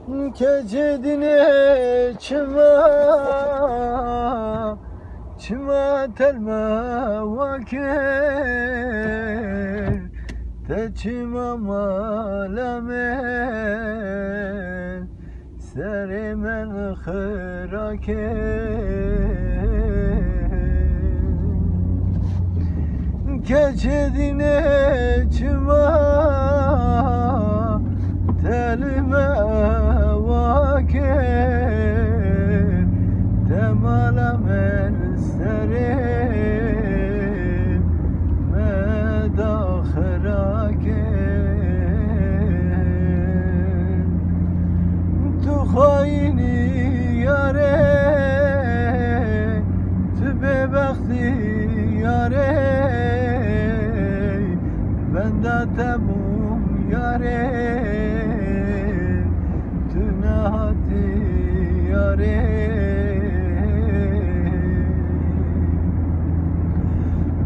كجدني çima telme vakir teçima malame serimen khirake كجدني çima telme vakir temalame serim medakhirake tu khayni yare tu bebakti yare benda temum yare tu nehati yare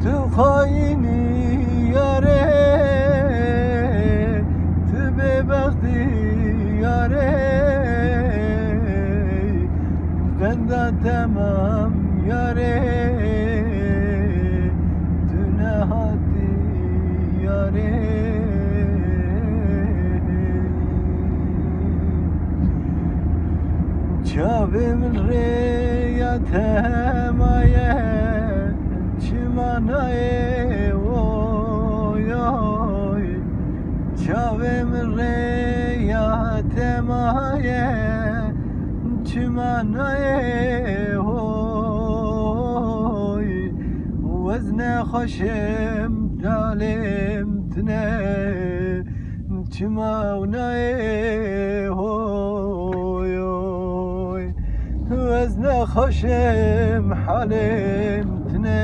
tu khayni yare tu bebakti yare benda temam yare tu nehati yare çavim reyatemaye çimanaye oy oy çavim reyatemaye çimanaye oy وزن خشم دالم تنه çimaunay oy oy وزن خشم حالم تنه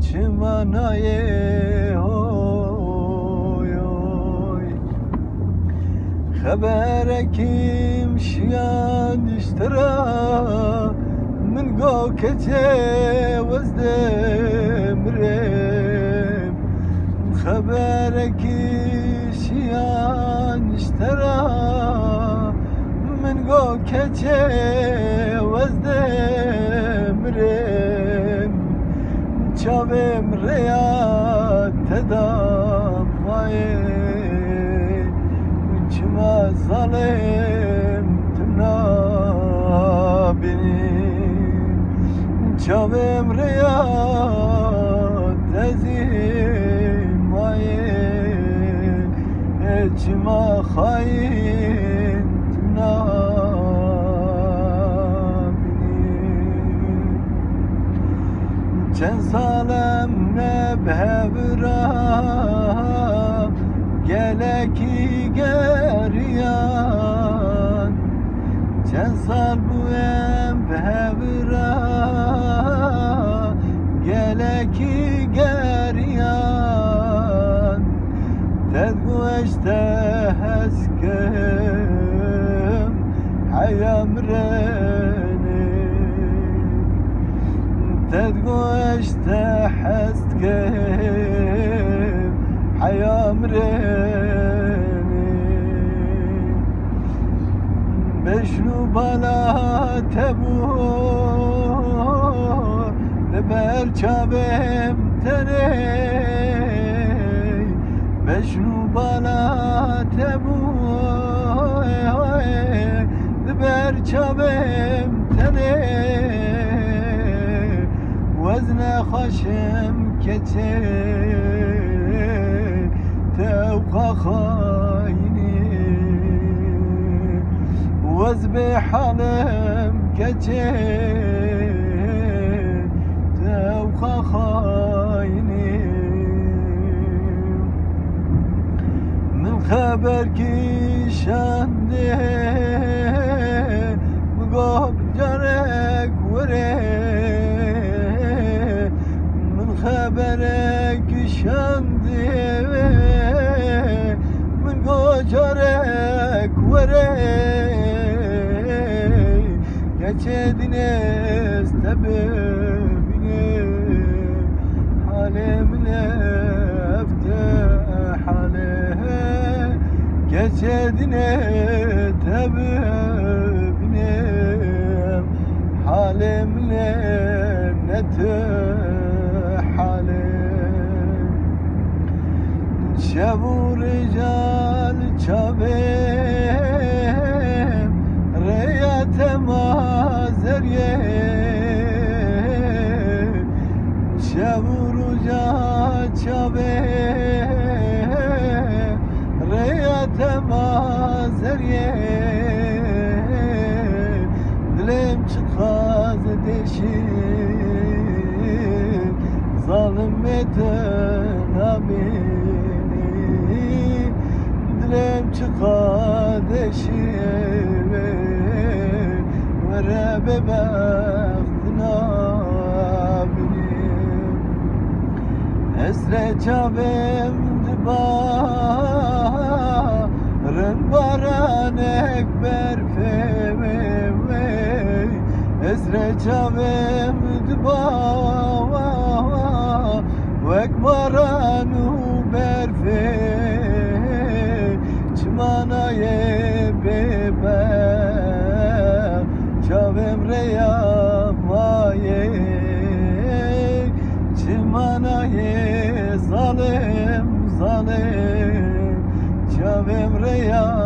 çimanay oy oy خبر kim şiyan iştira من گو کچه وزدم رم خبر کشیان اشترا من گو کچه وزدم رم چاوم ریاد تدام مایه چما ظالم تنابینی çavim riyad tezim aye eçma hain nabini çen salem nebhevra geleki geriyan çen sal bu embhevra geleki geriyan tedgu işte heskem hayam reni tedgu işte heskem hayam reni beşnu bala tebu بر چابم تنی بشنو بالا تبو بر چابم تنی وزن خشم کچه توقع خاینی وز به حالم کچه خايني من خبر كيشاندي مقاب جارك وري من خبرك كيشاندي من قاب جارك وري geçedin istebim حالم لفته حاله geçedine tebinem halimle ne halim şebu rical çabem reyate mazeriye şebu rical çabem reyate mazeriye dilim çıkaz deşir zalim eden abini dilim çıkaz deşir vere bebektin abini esre çabem dibarın baran ekber fevve esre çavem diba vek baranu berfe çmana ye bebe çavem reya maye çmana ye zalim zalim çavem reya